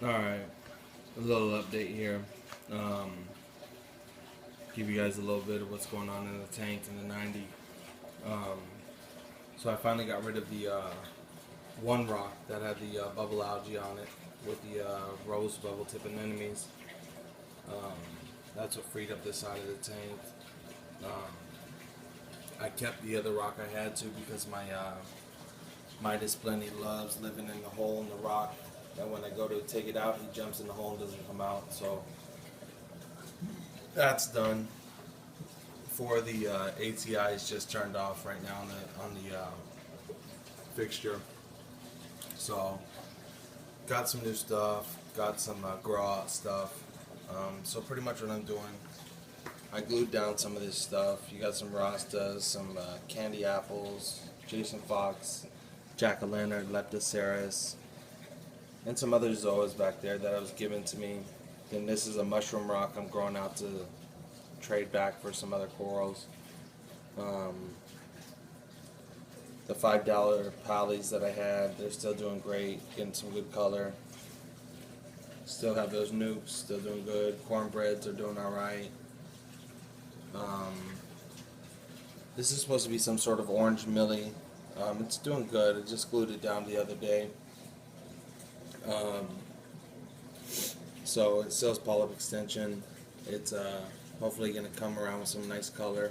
Alright, a little update here. Um, Give you guys a little bit of what's going on in the tank in the 90. Um, so I finally got rid of the one rock that had the bubble algae on it with the rose bubble tip anemones. Um, that's what freed up this side of the tank. I kept the other rock I had to because my Midas Plenty loves living in the hole in the rock. And when I go to take it out, he jumps in the hole and doesn't come out. So that's done. For the ATI is just turned off right now on the fixture. So got some new stuff. Got some grow out stuff. So pretty much what I'm doing, I glued down some of this stuff. You got some Rastas, some candy apples, Jason Fox, Jack-o'-lantern, Leptoceras, and some other zoas back there that was given to me. Then this is a mushroom rock I'm growing out to trade back for some other corals. The $5 pallies that I had, they're still doing great, getting some good color. Still have those nukes, still doing good. Cornbreads are doing alright. This is supposed to be some sort of orange millie. It's doing good. I just glued it down the other day. So it sells polyp extension. It's hopefully going to come around with some nice color.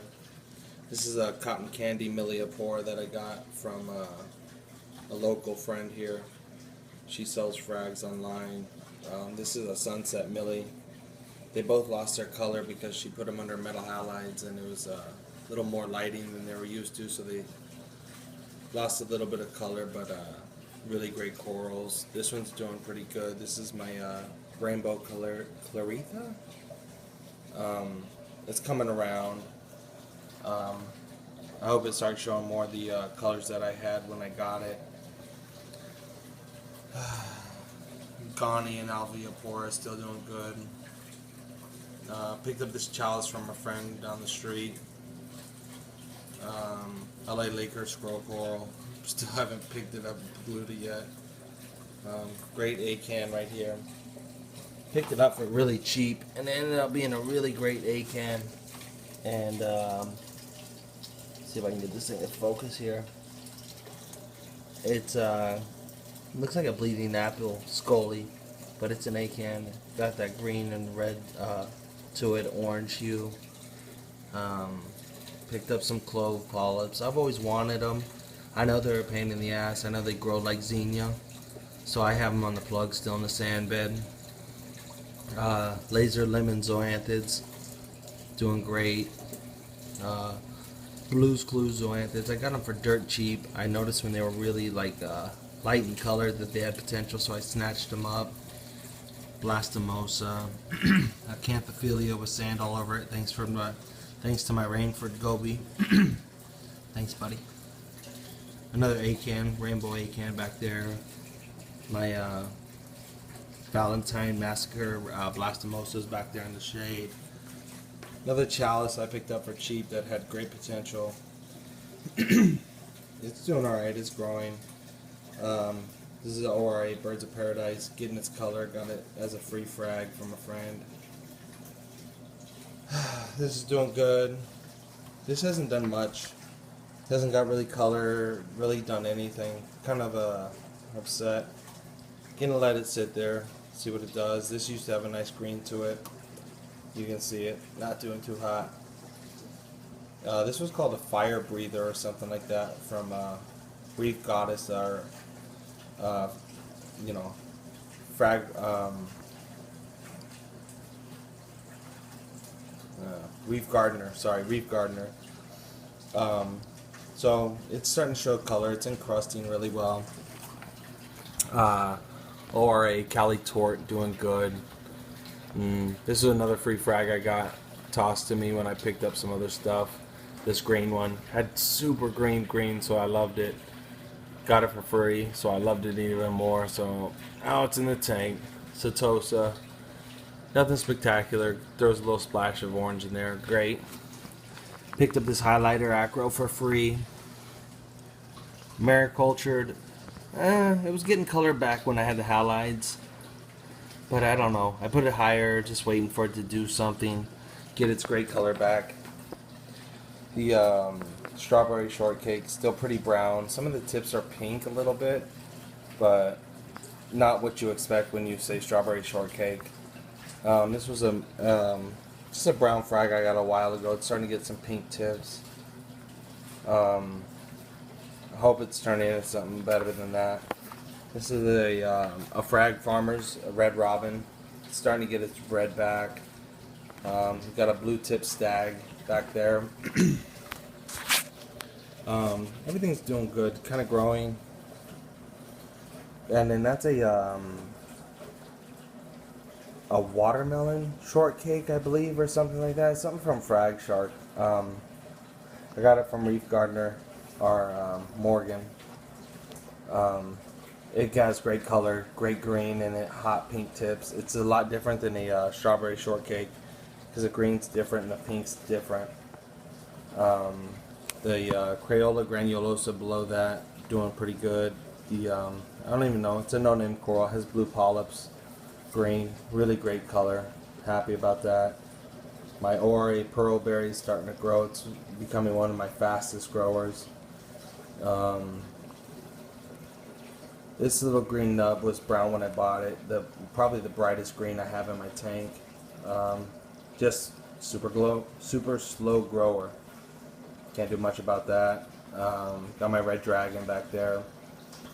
This is a cotton candy Milliapore that I got from a local friend here. She sells frags online. This is a sunset millie. They both lost their color because she put them under metal halides and it was a little more lighting than they were used to, so they lost a little bit of color, but really great corals. This one's doing pretty good. This is my rainbow Claritha. It's coming around. I hope it starts showing more of the colors that I had when I got it. Ghani and Alveopora is still doing good. Picked up this chalice from a friend down the street. LA Lakers scroll coral. Still haven't picked it up and glued it yet. Great A-can right here. Picked it up for really cheap and it ended up being a really great A-can. And see if I can get this thing to focus here. It's looks like a bleeding apple scully, but it's an A-can. Got that green and red to it, orange hue. Picked up some clove polyps. I've always wanted them. I know they're a pain in the ass. I know they grow like zinnia, so I have them on the plug still in the sand bed. Laser lemon zoanthids, doing great. Blues Clues zoanthids, I got them for dirt cheap. I noticed when they were really like light in color that they had potential, so I snatched them up. Blastomosa, Acanthophilia with sand all over it. Thanks to my Rainford Goby. Thanks, buddy. Another A-can, rainbow A-can back there. My Valentine Massacre Blastomosas back there in the shade. Another chalice I picked up for cheap that had great potential. It's doing alright, it's growing. This is an ORA, Birds of Paradise, getting its color, got it as a free frag from a friend. This is doing good. This hasn't done much. Hasn't got really color, really done anything. Kind of upset. Gonna let it sit there, see what it does. This used to have a nice green to it. You can see it, not doing too hot. This was called a fire breather or something like that from Reef Goddess, or you know, frag. Reef Gardener, sorry, Reef Gardener. So it's starting to show color. It's encrusting really well. Or a Cali Tort doing good. This is another free frag I got tossed to me when I picked up some other stuff. This green one had super green, so I loved it. Got it for free, so I loved it even more. So now it's in the tank. Setosa, nothing spectacular. Throws a little splash of orange in there. Great. Picked up this highlighter acro for free. Maricultured. It was getting color back when I had the halides. But I don't know. I put it higher, just waiting for it to do something, get its great color back. The strawberry shortcake still pretty brown. Some of the tips are pink a little bit, but not what you expect when you say strawberry shortcake. This was just a brown frag I got a while ago. It's starting to get some pink tips. I hope it's turning into something better than that. This is a Frag Farmers, a Red Robin. It's starting to get its red back. We've got a blue tip stag back there. Everything's doing good, kind of growing. And then that's a watermelon shortcake, I believe, or something like that. Something from Frag Shark. I got it from Reef Gardener or Morgan. It has great color, great green in it, hot pink tips. It's a lot different than a strawberry shortcake because the green's different and the pink's different. The Crayola granulosa below that, doing pretty good. The I don't even know, it's a no-name coral, has blue polyps, green, really great color. Happy about that. My Ore pearl berry is starting to grow. It's becoming one of my fastest growers. This little green nub was brown when I bought it. Probably the brightest green I have in my tank. Just super slow grower. Can't do much about that. Got my red dragon back there.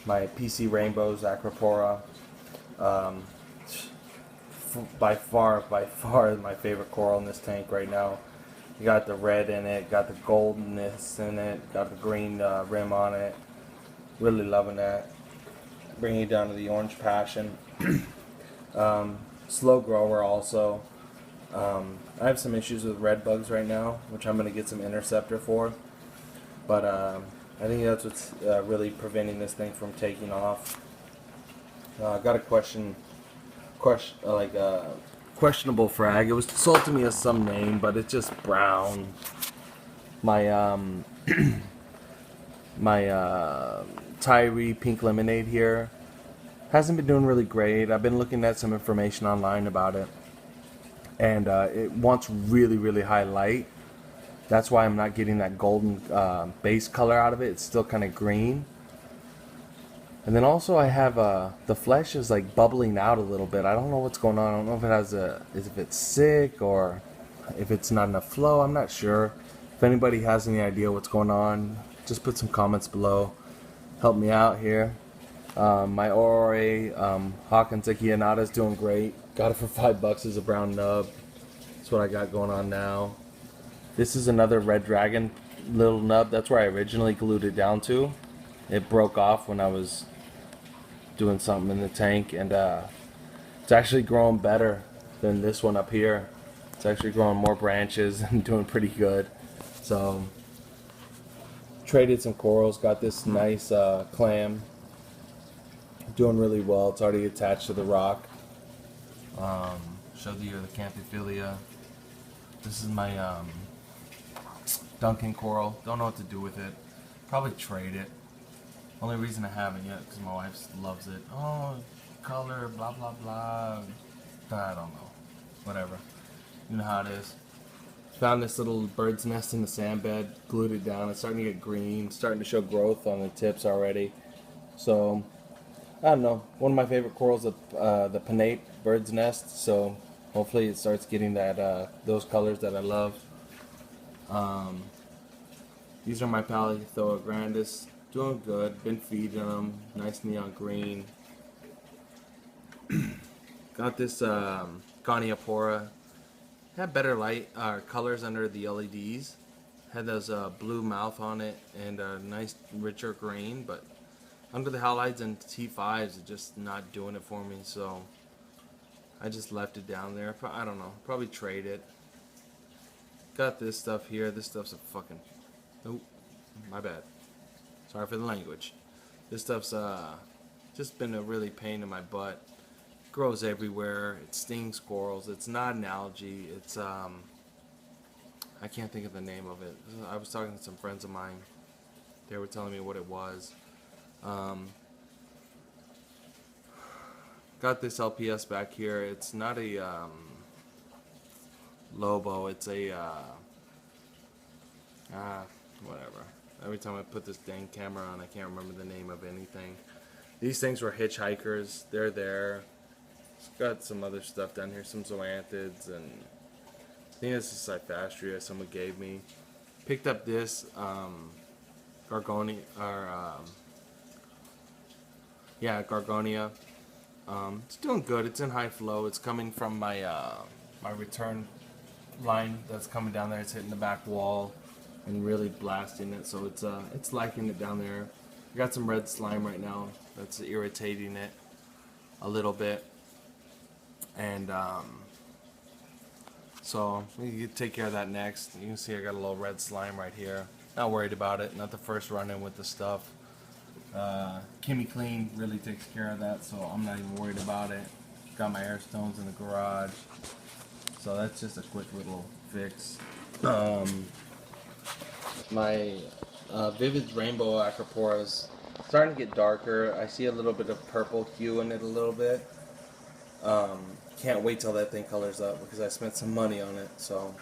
My PC rainbows, Acropora. By far my favorite coral in this tank right now. You got the red in it, got the goldenness in it, got the green rim on it. Really loving that. Bringing it down to the orange passion. Slow grower also. I have some issues with red bugs right now, which I'm going to get some interceptor for. But I think that's what's really preventing this thing from taking off. I got a questionable frag. It was sold to me as some name, but it's just brown. My my Tyree Pink Lemonade here hasn't been doing really great. I've been looking at some information online about it, and it wants really high light. That's why I'm not getting that golden base color out of it. It's still kind of green. And then also I have the flesh is like bubbling out a little bit. I don't know what's going on. I don't know if it has if it's sick or if it's not enough flow. I'm not sure. If anybody has any idea what's going on, just put some comments below. Help me out here. My Ore Hawkins Achianata is doing great. Got it for $5 as a brown nub. That's what I got going on now. This is another red dragon little nub. That's where I originally glued it down to. It broke off when I was doing something in the tank, and it's actually growing better than this one up here. It's actually growing more branches and doing pretty good. So traded some corals, got this nice clam, doing really well. It's already attached to the rock. Showed you the Canthophilia. This is my Duncan coral. Don't know what to do with it. Probably trade it. Only reason I haven't yet because my wife loves it. Oh, color, blah blah blah. I don't know. Whatever. You know how it is. Found this little bird's nest in the sand bed, glued it down. It's starting to get green, starting to show growth on the tips already. So, I don't know. One of my favorite corals is the pinnate bird's nest. So, hopefully it starts getting that those colors that I love. These are my Paleothoa grandis. Doing good. Been feeding them. Nice neon green. Got this Goniopora. Had better light colors under the LEDs. Had those blue mouth on it and a nice richer green, but under the halides and T5s, it's just not doing it for me. So I just left it down there. I don't know. Probably trade it. Got this stuff here. This stuff's a fucking. Oh, my bad. Sorry for the language. This stuff's just been a really pain in my butt. Grows everywhere. It stings corals. It's not an algae. It's I can't think of the name of it. I was talking to some friends of mine. They were telling me what it was. got this LPS back here. It's not a Lobo. It's a whatever. Every time I put this dang camera on, I can't remember the name of anything. These things were hitchhikers. They're there. It's got some other stuff down here, some zoanthids, and I think this is Cyphastria someone gave me. Picked up this Gargonia, or Gargonia. It's doing good. It's in high flow. It's coming from my my return line that's coming down there. It's hitting the back wall and really blasting it. So it's liking it down there. I got some red slime right now that's irritating it a little bit, and so we take care of that next. You can see I got a little red slime right here. Not worried about it. Not the first run-in with the stuff. Kimmy Clean really takes care of that, so I'm not even worried about it. Got my air stones in the garage, so that's just a quick little fix. My Vivid Rainbow Acropora is starting to get darker. I see a little bit of purple hue in it a little bit. Can't wait till that thing colors up because I spent some money on it. So,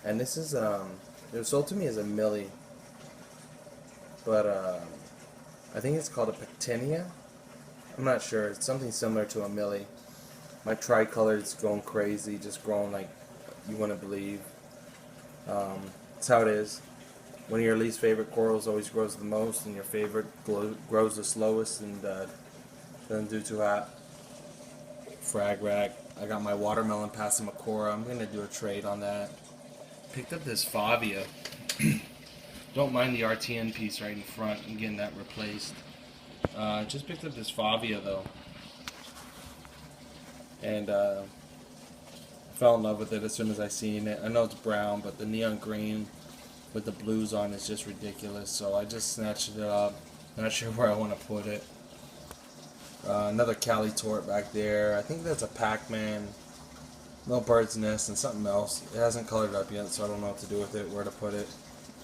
and this is it was sold to me as a millie, but I think it's called a Pectinia. I'm not sure. It's something similar to a millie. My tricolored's going crazy, just growing like you wouldn't believe. That's how it is. One of your least favorite corals always grows the most, and your favorite grows the slowest and doesn't do too hot. Frag rack. I got my watermelon Passamaquoddy. I'm gonna do a trade on that. Picked up this Favia. Don't mind the RTN piece right in front. I'm getting that replaced. Just picked up this Favia though, and fell in love with it as soon as I seen it. I know it's brown, but the neon green with the blues on is just ridiculous. So I just snatched it up. Not sure where I want to put it. Another Cali Tort back there. I think that's a Pac-Man. Little bird's nest and something else. It hasn't colored up yet, so I don't know what to do with it, where to put it.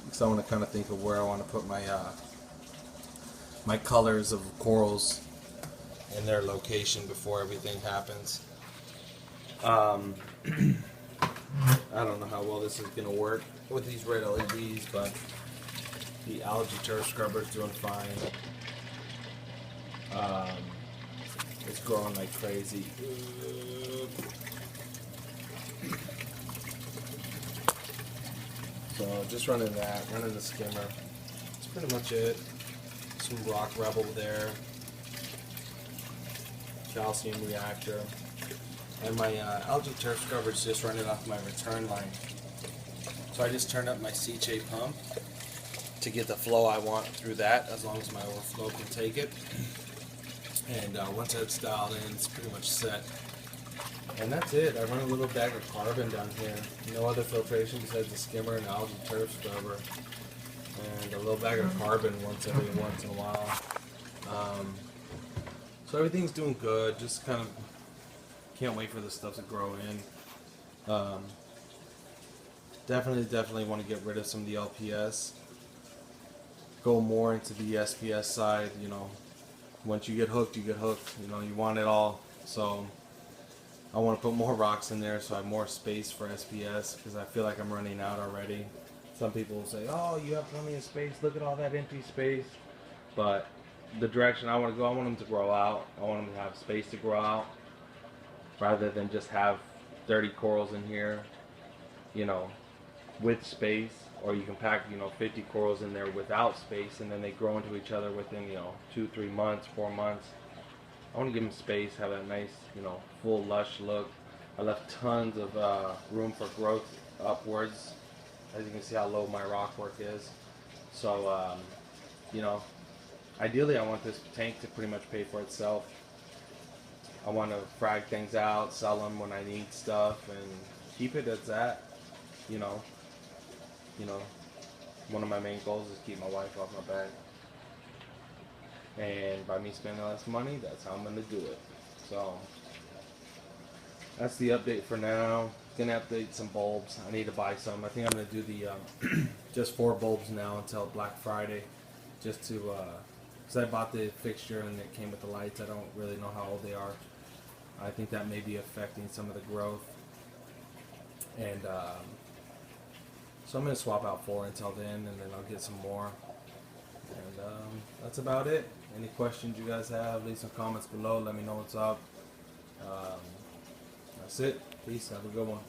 Because I want to kind of think of where I want to put my my colors of corals in their location before everything happens. I don't know how well this is going to work with these red LEDs, but the algae turf scrubber is doing fine. It's growing like crazy. So just running that, running the skimmer. That's pretty much it. Some rock rebel there. Calcium reactor. And my algae turf scrubber is just running off my return line. So I just turned up my CJ pump to get the flow I want through that, as long as my overflow can take it. And once that's dialed in, it's pretty much set. And that's it. I run a little bag of carbon down here. No other filtration besides the skimmer and algae turf scrubber. And a little bag of carbon once in a while. So everything's doing good. Just kind of can't wait for this stuff to grow in. Definitely want to get rid of some of the LPS. Go more into the SPS side, you know. Once you get hooked, you get hooked. You know, you want it all. So I want to put more rocks in there so I have more space for SPS, because I feel like I'm running out already. Some people will say, oh, you have plenty of space. Look at all that empty space. But the direction I want to go, I want them to grow out. I want them to have space to grow out, rather than just have 30 corals in here, you know, with space. Or you can pack, you know, 50 corals in there without space, and then they grow into each other within, you know, 2, 3 months, 4 months. I want to give them space, have that nice, you know, full lush look. I left tons of room for growth upwards. As you can see how low my rock work is. So, you know, ideally I want this tank to pretty much pay for itself. I want to frag things out, sell them when I need stuff, and keep it as that, you know. One of my main goals is keep my wife off my back. And by me spending less money, that's how I'm going to do it. So, that's the update for now. Gonna update some bulbs. I need to buy some. I think I'm going to do the just 4 bulbs now until Black Friday, just to because I bought the fixture and it came with the lights. I don't really know how old they are. I think that may be affecting some of the growth. And so I'm going to swap out 4 until then, and then I'll get some more. And that's about it. Any questions you guys have, leave some comments below. Let me know what's up. That's it. Peace. Have a good one.